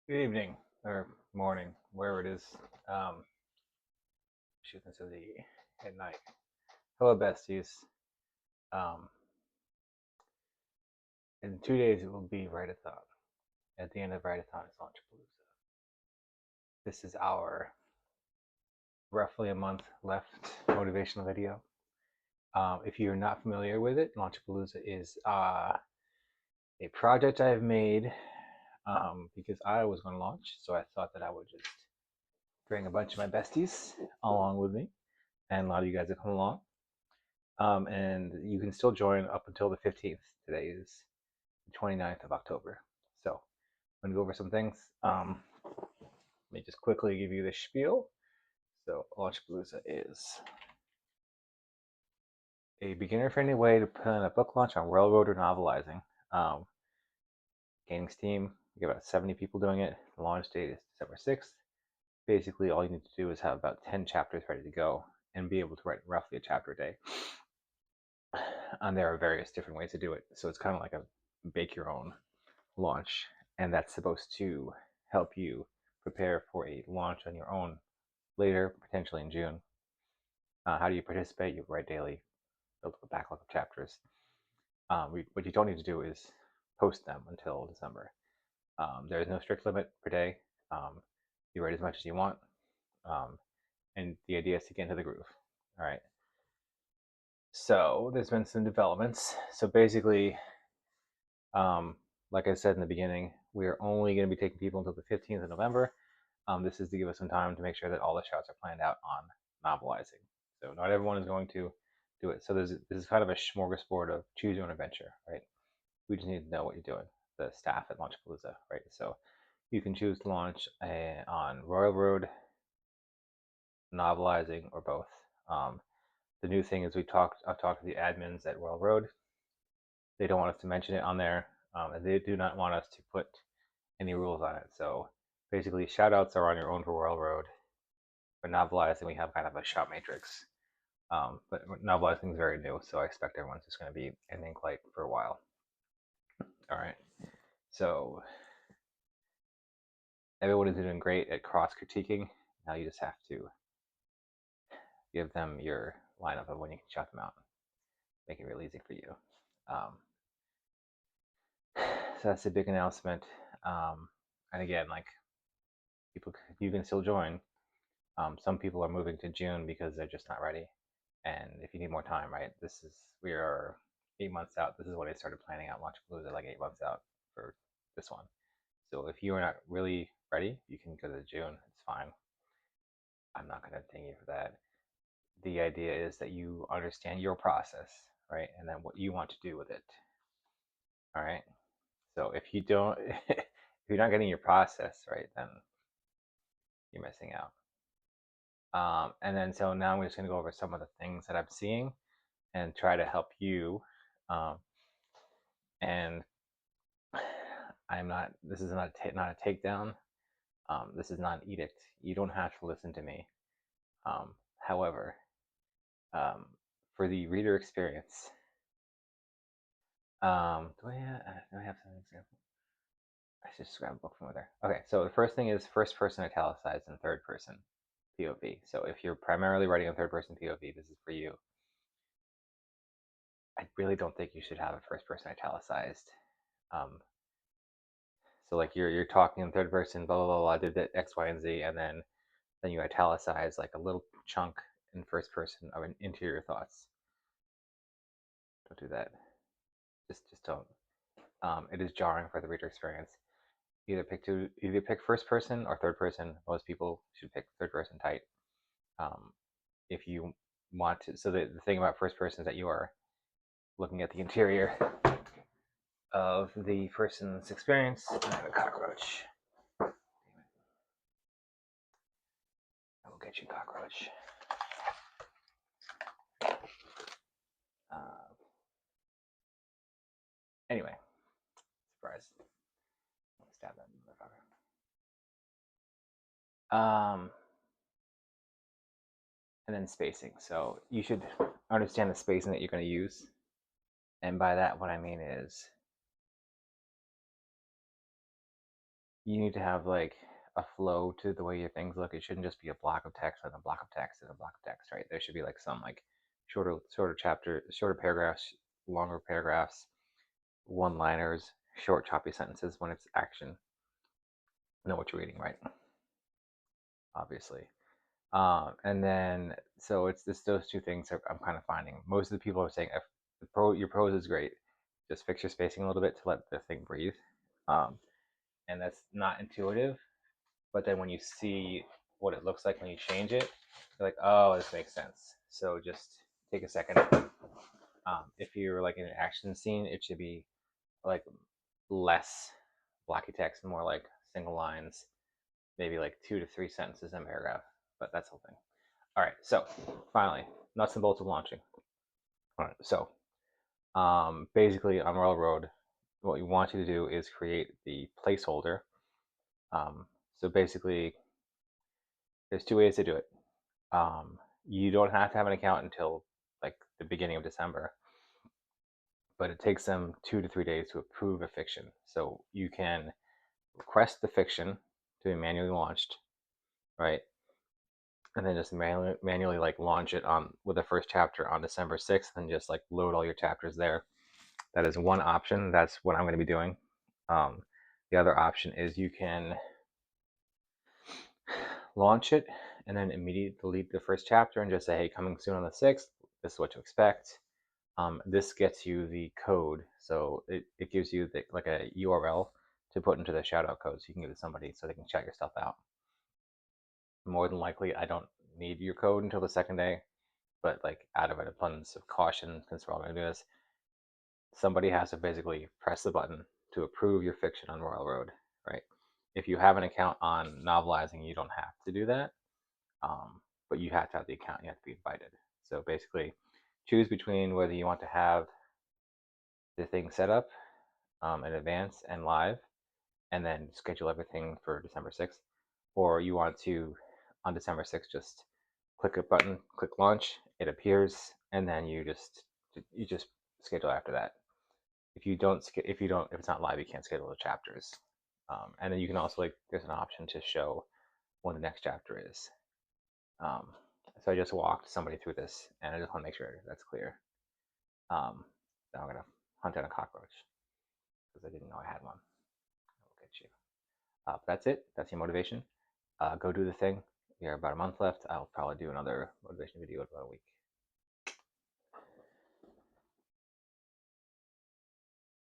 Good evening or morning, wherever it is. Um, Shooting to the at night. Hello, besties. Um, in 2 days, it will be Write-a-thon. At the end of Write-a-thon is Launchapalooza. This is our roughly a month left motivational video. If you're not familiar with it, Launchapalooza is a project I've made because I was going to launch, so I thought that I would just bring a bunch of my besties along with me, and a lot of you guys have come along. And you can still join up until the 15th. Today is the 29th of October. So I'm going to go over some things. Let me just quickly give you the spiel. So Launchapalooza is a beginner-friendly way to plan a book launch on railroad or novelizing. Gaining steam. We get about 70 people doing it. The launch date is December 6th. Basically, all you need to do is have about 10 chapters ready to go and be able to write roughly a chapter a day. And there are various different ways to do it. So it's kind of like a bake your own launch, and that's supposed to help you prepare for a launch on your own later, potentially in June. How do you participate? You write daily, build up a backlog of chapters. What you don't need to do is post them until December. There is no strict limit per day. You write as much as you want, and the idea is to get into the groove. All right. So there's been some developments. So basically, like I said in the beginning, we are only going to be taking people until the 15th of November. This is to give us some time to make sure that all the shots are planned out on novelizing. So not everyone is going to do it. So this is kind of a smorgasbord of choose your own adventure, right? We just need to know what you're doing, the staff at Launchapalooza, right? So you can choose to launch on Royal Road, novelizing, or both. The new thing is I've talked to the admins at Royal Road. They don't want us to mention it on there, and they do not want us to put any rules on it. So basically, shout outs are on your own for Royal Road. For novelizing, we have kind of a shot matrix. But novelizing is very new, so I expect everyone's just going to be in Inklite for a while. All right. So everyone is doing great at cross critiquing. Now you just have to give them your lineup of when you can shout them out. Make it real easy for you. So that's a big announcement. And again, like people, you can still join. Some people are moving to June because they're just not ready. And if you need more time, right? We are 8 months out. This is when I started planning out Launchapalooza, like 8 months out for this one. So if you are not really ready, you can go to June. It's fine. I'm not going to ding you for that. The idea is that you understand your process, right? And then what you want to do with it. All right. So if you don't, if you're not getting your process right, then you're missing out. And then so now I'm just going to go over some of the things that I'm seeing and try to help you. And I'm not. This is not a takedown. This is not an edict. You don't have to listen to me. However, um, for the reader experience, do I have some example? I should just grab a book from over there. Okay, so the first thing is first person italicized and third person POV. So if you're primarily writing on third person POV, this is for you. I really don't think you should have a first person italicized. Um, so like you're talking in third person, blah blah blah, blah, did that X, Y, and Z, and then you italicize like a little chunk in first person of an interior thoughts. Don't do that. Just don't. It is jarring for the reader experience. Either pick first person or third person. Most people should pick third person tight. Um, if you want to. So the thing about first person is that you are looking at the interior of the person's experience. I have a cockroach. I will get you, cockroach. Uh, anyway, surprise. Stab that motherfucker. And then spacing. So you should understand the spacing that you're going to use. And by that, what I mean is you need to have like a flow to the way your things look. It shouldn't just be a block of text and a block of text and a block of text, right? There should be like some like shorter chapter, shorter paragraphs, longer paragraphs, one liners, short choppy sentences when it's action. Know what you're reading, right? Obviously. And then so it's just those two things that I'm kind of finding. Most of the people are saying if your prose is great, just fix your spacing a little bit to let the thing breathe. Um, and that's not intuitive. But then when you see what it looks like when you change it, you're like, oh, this makes sense. So just take a second. If you're like in an action scene, it should be like less blocky text, more like single lines, maybe like 2 to 3 sentences in a paragraph. But that's the whole thing. All right, so finally, nuts and bolts of launching. All right, so basically on Railroad, what we want you to do is create the placeholder. So basically, there's two ways to do it. You don't have to have an account until like the beginning of December, but it takes them 2 to 3 days to approve a fiction. So you can request the fiction to be manually launched, right? And then just manually like launch it on with the first chapter on December 6th, and just like load all your chapters there. That is one option. That's what I'm going to be doing. Um, the other option is you can launch it and then immediately delete the first chapter and just say, hey, coming soon on the 6th, this is what to expect. This gets you the code. So it gives you like a URL to put into the shout out code so you can give it to somebody so they can check your stuff out. More than likely, I don't need your code until the second day, but like out of an abundance of caution, since we're all going to do this, somebody has to basically press the button to approve your fiction on Royal Road, right? If you have an account on Novelizing, you don't have to do that, but you have to have the account. You have to be invited. So basically, choose between whether you want to have the thing set up in advance and live, and then schedule everything for December 6th, or you want to on December 6th just click a button, click launch, it appears, and then you just schedule after that. If it's not live, you can't schedule the chapters. And then you can also like there's an option to show when the next chapter is. Um, so I just walked somebody through this, and I just want to make sure that's clear. Now I'm gonna hunt down a cockroach because I didn't know I had one. I'll get you. But that's it. That's your motivation. Go do the thing. We have about a month left. I'll probably do another motivation video in about a week.